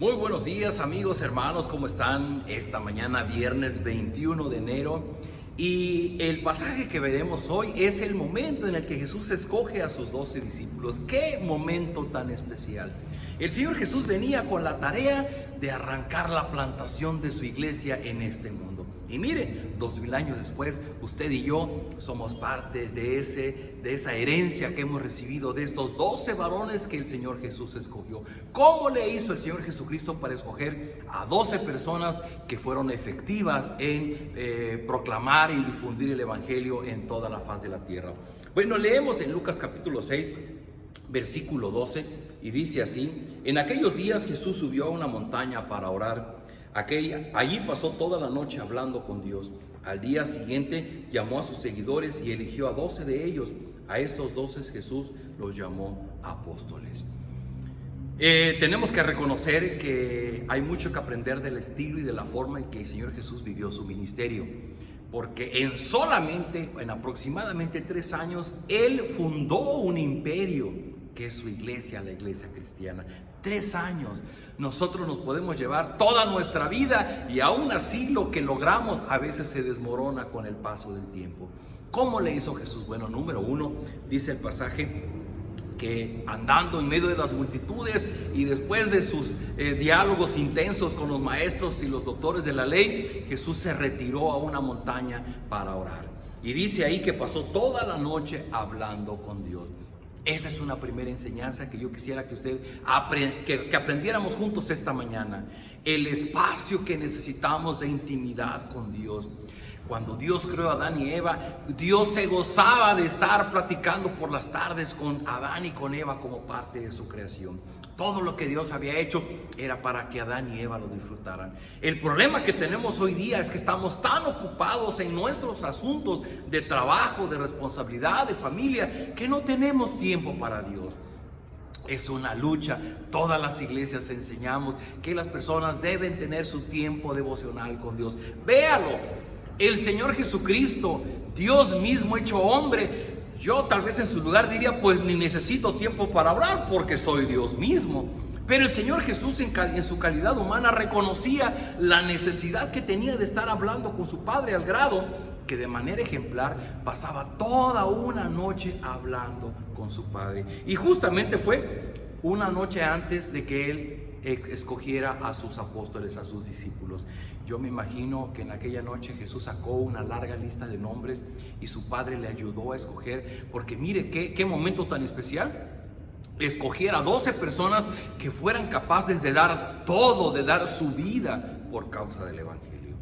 Muy buenos días amigos, hermanos, ¿cómo están? Esta mañana, viernes 21 de enero. Y el pasaje que veremos hoy es el momento en el que Jesús escoge a sus 12 discípulos. ¡Qué momento tan especial! El Señor Jesús venía con la tarea de arrancar la plantación de su iglesia en este mundo. Y mire, 2000 años después, usted y yo somos parte de esa herencia que hemos recibido de estos 12 varones que el Señor Jesús escogió. ¿Cómo le hizo el Señor Jesucristo para escoger a 12 personas que fueron efectivas en proclamar y difundir el Evangelio en toda la faz de la tierra? Bueno, leemos en Lucas capítulo 6, versículo 12, y dice así: en aquellos días Jesús subió a una montaña para orar. Allí pasó toda la noche hablando con Dios. Al día siguiente llamó a sus seguidores y eligió a 12 de ellos. A estos 12 Jesús los llamó apóstoles. Tenemos que reconocer que hay mucho que aprender del estilo y de la forma en que el Señor Jesús vivió su ministerio, porque en aproximadamente 3 años, Él fundó un imperio que es su iglesia, la iglesia cristiana. 3 años. Nosotros nos podemos llevar toda nuestra vida y aún así lo que logramos a veces se desmorona con el paso del tiempo. ¿Cómo le hizo Jesús? Bueno, número 1, dice el pasaje que andando en medio de las multitudes y después de sus diálogos intensos con los maestros y los doctores de la ley, Jesús se retiró a una montaña para orar. Y dice ahí que pasó toda la noche hablando con Dios. Esa es una primera enseñanza que yo quisiera que que aprendiéramos juntos esta mañana. El espacio que necesitamos de intimidad con Dios. Cuando Dios creó a Adán y Eva, Dios se gozaba de estar platicando por las tardes con Adán y con Eva como parte de su creación. Todo lo que Dios había hecho era para que Adán y Eva lo disfrutaran. El problema que tenemos hoy día es que estamos tan ocupados en nuestros asuntos de trabajo, de responsabilidad, de familia, que no tenemos tiempo para Dios. Es una lucha. Todas las iglesias enseñamos que las personas deben tener su tiempo devocional con Dios. Véalo, el Señor Jesucristo, Dios mismo hecho hombre. Yo tal vez en su lugar diría, pues ni necesito tiempo para orar porque soy Dios mismo. Pero el Señor Jesús en su calidad humana reconocía la necesidad que tenía de estar hablando con su Padre, al grado que de manera ejemplar pasaba toda una noche hablando con su Padre. Y justamente fue una noche antes de que Él escogiera a sus apóstoles, a sus discípulos. Yo me imagino que en aquella noche Jesús sacó una larga lista de nombres y su Padre le ayudó a escoger, porque mire qué momento tan especial. Escogiera a 12 personas que fueran capaces de dar todo, de dar su vida por causa del Evangelio.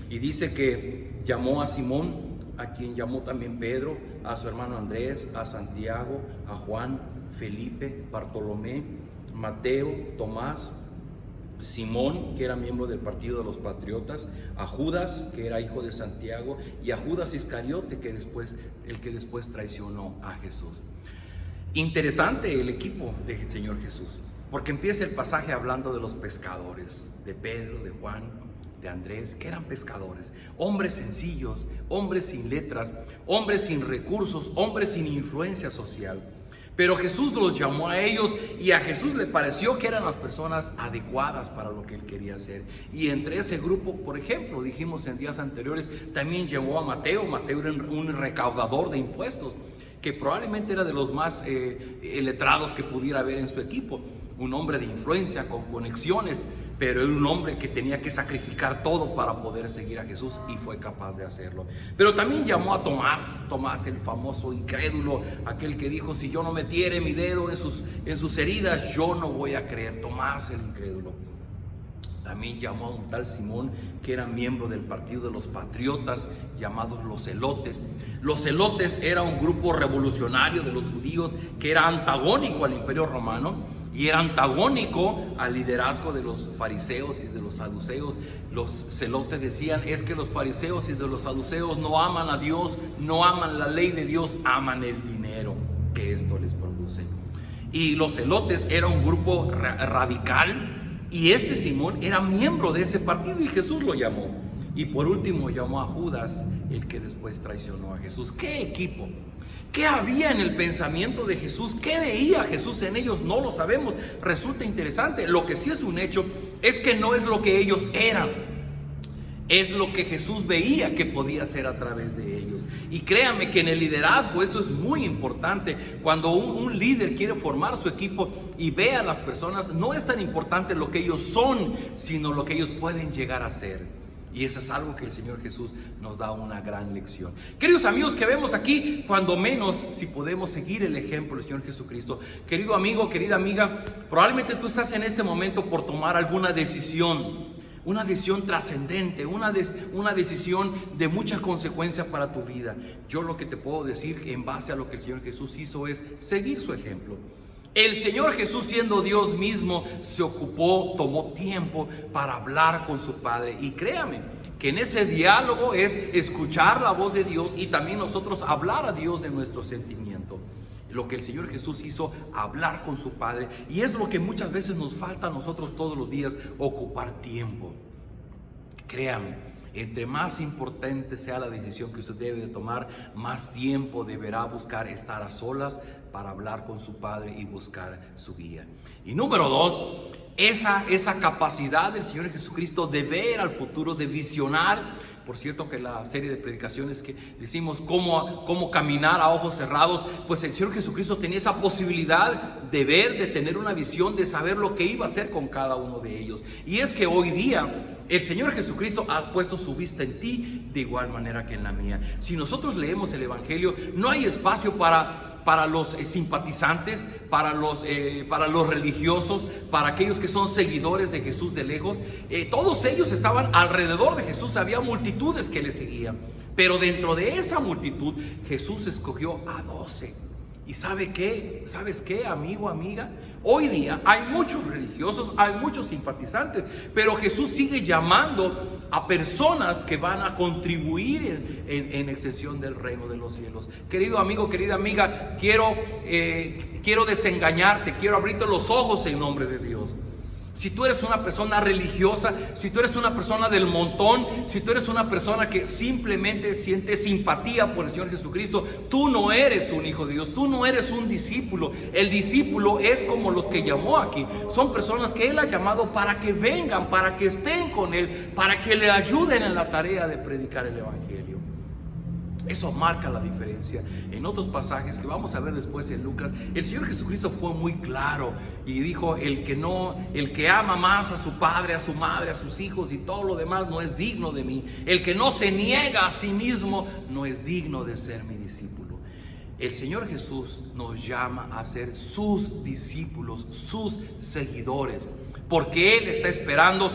Y dice que llamó a Simón, a quien llamó también Pedro, a su hermano Andrés, a Santiago, a Juan, Felipe, Bartolomé, Mateo, Tomás, Simón, que era miembro del partido de los patriotas, a Judas, que era hijo de Santiago, y a Judas Iscariote, el que después traicionó a Jesús. Interesante el equipo del Señor Jesús, porque empieza el pasaje hablando de los pescadores, de Pedro, de Juan, de Andrés, que eran pescadores, hombres sencillos, hombres sin letras, hombres sin recursos, hombres sin influencia social. Pero Jesús los llamó a ellos y a Jesús le pareció que eran las personas adecuadas para lo que Él quería hacer. Y entre ese grupo, por ejemplo, dijimos en días anteriores, también llamó a Mateo. Mateo era un recaudador de impuestos, que probablemente era de los más letrados que pudiera haber en su equipo. Un hombre de influencia, con conexiones, pero era un hombre que tenía que sacrificar todo para poder seguir a Jesús y fue capaz de hacerlo. Pero también llamó a Tomás el famoso incrédulo, aquel que dijo, si yo no metiere mi dedo en sus heridas, yo no voy a creer. Tomás el incrédulo. También llamó a un tal Simón, que era miembro del partido de los patriotas, llamados los celotes. Los celotes era un grupo revolucionario de los judíos que era antagónico al Imperio Romano y era antagónico al liderazgo de los fariseos y de los saduceos. Los celotes decían, es que los fariseos y de los saduceos no aman a Dios, no aman la ley de Dios, aman el dinero que esto les produce. Y los celotes era un grupo radical, y este Simón era miembro de ese partido y Jesús lo llamó. Y por último llamó a Judas, el que después traicionó a Jesús. ¡Qué equipo! ¿Qué había en el pensamiento de Jesús? ¿Qué veía Jesús en ellos? No lo sabemos. Resulta interesante. Lo que sí es un hecho es que no es lo que ellos eran. Es lo que Jesús veía que podía hacer a través de ellos. Y créanme que en el liderazgo eso es muy importante. Cuando un líder quiere formar su equipo y ve a las personas, no es tan importante lo que ellos son, sino lo que ellos pueden llegar a ser. Y eso es algo que el Señor Jesús nos da una gran lección. Queridos amigos que vemos aquí, cuando menos si podemos seguir el ejemplo del Señor Jesucristo. Querido amigo, querida amiga, probablemente tú estás en este momento por tomar alguna decisión. Una decisión trascendente, una decisión de mucha consecuencia para tu vida. Yo lo que te puedo decir en base a lo que el Señor Jesús hizo es seguir su ejemplo. El Señor Jesús, siendo Dios mismo, se ocupó, tomó tiempo para hablar con su Padre. Y créame que en ese diálogo es escuchar la voz de Dios y también nosotros hablar a Dios de nuestro sentimiento. Lo que el Señor Jesús hizo, hablar con su Padre, y es lo que muchas veces nos falta a nosotros todos los días, ocupar tiempo. Créame, entre más importante sea la decisión que usted debe de tomar, más tiempo deberá buscar estar a solas para hablar con su Padre y buscar su guía. Y número 2, esa capacidad del Señor Jesucristo de ver al futuro, de visionar. Por cierto que la serie de predicaciones que decimos cómo caminar a ojos cerrados, pues el Señor Jesucristo tenía esa posibilidad de ver, de tener una visión, de saber lo que iba a hacer con cada uno de ellos. Y es que hoy día el Señor Jesucristo ha puesto su vista en ti de igual manera que en la mía. Si nosotros leemos el Evangelio, no hay espacio para los simpatizantes, para los religiosos, para aquellos que son seguidores de Jesús de lejos. Todos ellos estaban alrededor de Jesús, había multitudes que le seguían. Pero dentro de esa multitud, Jesús escogió a 12. ¿Y sabes qué, amigo, amiga? Hoy día hay muchos religiosos, hay muchos simpatizantes, pero Jesús sigue llamando a personas que van a contribuir en extensión del reino de los cielos. Querido amigo, querida amiga, quiero desengañarte, quiero abrirte los ojos en nombre de Dios. Si tú eres una persona religiosa, si tú eres una persona del montón, si tú eres una persona que simplemente siente simpatía por el Señor Jesucristo, tú no eres un hijo de Dios, tú no eres un discípulo. El discípulo es como los que llamó aquí. Son personas que Él ha llamado para que vengan, para que estén con Él, para que le ayuden en la tarea de predicar el Evangelio. Eso marca la diferencia. En otros pasajes que vamos a ver después en Lucas, el Señor Jesucristo fue muy claro y dijo: el que ama más a su padre, a su madre, a sus hijos y todo lo demás no es digno de mí. El que no se niega a sí mismo no es digno de ser mi discípulo. El Señor Jesús nos llama a ser sus discípulos, sus seguidores, porque Él está esperando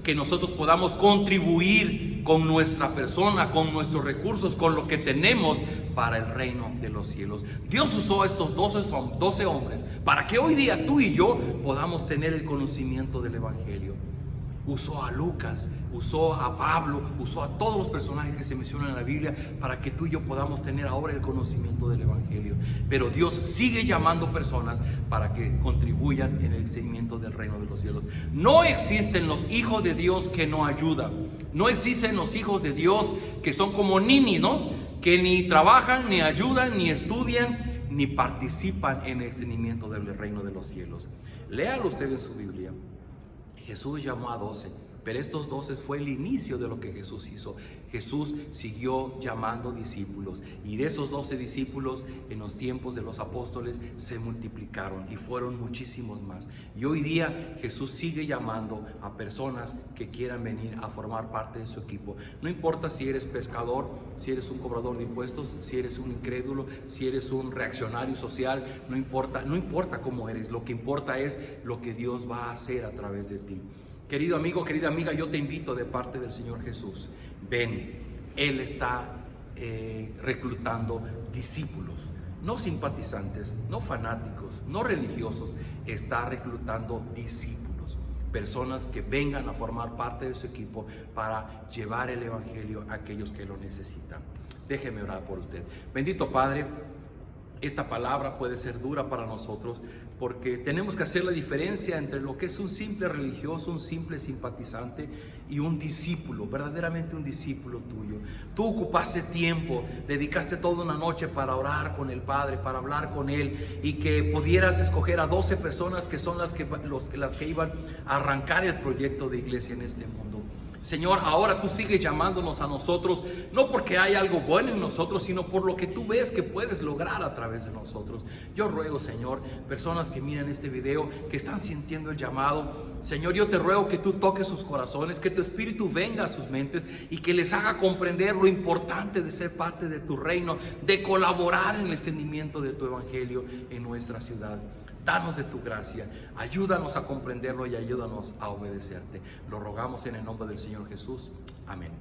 que nosotros podamos contribuir con nuestra persona, con nuestros recursos, con lo que tenemos para el reino de los cielos. Dios usó a estos 12 hombres para que hoy día tú y yo podamos tener el conocimiento del Evangelio. Usó a Lucas, usó a Pablo, usó a todos los personajes que se mencionan en la Biblia para que tú y yo podamos tener ahora el conocimiento del Evangelio. Pero Dios sigue llamando personas para que contribuyan en el seguimiento del reino de los cielos. No existen los hijos de Dios que no ayudan. No existen los hijos de Dios que son como Nini, ¿no? Que ni trabajan, ni ayudan, ni estudian, ni participan en el seguimiento del reino de los cielos. Léalo usted en su Biblia. Jesús llamó a 12, pero estos 12 fue el inicio de lo que Jesús hizo. Jesús siguió llamando discípulos, y de esos 12 discípulos en los tiempos de los apóstoles se multiplicaron y fueron muchísimos más. Y hoy día Jesús sigue llamando a personas que quieran venir a formar parte de su equipo. No importa si eres pescador, si eres un cobrador de impuestos, si eres un incrédulo, si eres un reaccionario social, no importa cómo eres. Lo que importa es lo que Dios va a hacer a través de ti. Querido amigo, querida amiga, yo te invito de parte del Señor Jesús. Ven, Él está reclutando discípulos, no simpatizantes, no fanáticos, no religiosos. Está reclutando discípulos, personas que vengan a formar parte de su equipo para llevar el Evangelio a aquellos que lo necesitan. Déjeme orar por usted. Bendito Padre, esta palabra puede ser dura para nosotros, porque tenemos que hacer la diferencia entre lo que es un simple religioso, un simple simpatizante y un discípulo, verdaderamente un discípulo tuyo. Tú ocupaste tiempo, dedicaste toda una noche para orar con el Padre, para hablar con Él, y que pudieras escoger a 12 personas que son las que iban a arrancar el proyecto de iglesia en este mundo. Señor, ahora tú sigues llamándonos a nosotros, no porque hay algo bueno en nosotros, sino por lo que tú ves que puedes lograr a través de nosotros. Yo ruego, Señor, personas que miran este video, que están sintiendo el llamado, Señor, yo te ruego que tú toques sus corazones, que tu Espíritu venga a sus mentes y que les haga comprender lo importante de ser parte de tu reino, de colaborar en el extendimiento de tu evangelio en nuestra ciudad. Danos de tu gracia, ayúdanos a comprenderlo y ayúdanos a obedecerte. Lo rogamos en el nombre del Señor Jesús. Amén.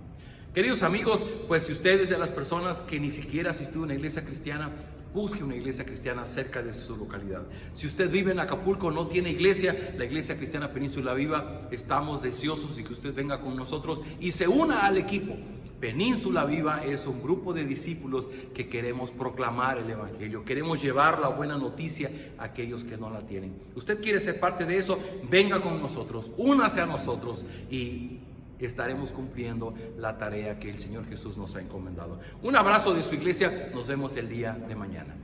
Queridos amigos, pues si usted es de las personas que ni siquiera ha asistido a una iglesia cristiana, busque una iglesia cristiana cerca de su localidad. Si usted vive en Acapulco, no tiene iglesia, la Iglesia Cristiana Península Viva, estamos deseosos de que usted venga con nosotros y se una al equipo. Península Viva es un grupo de discípulos que queremos proclamar el evangelio, queremos llevar la buena noticia a aquellos que no la tienen. Usted quiere ser parte de eso, venga con nosotros, únase a nosotros y estaremos cumpliendo la tarea que el Señor Jesús nos ha encomendado. Un abrazo de su iglesia, nos vemos el día de mañana.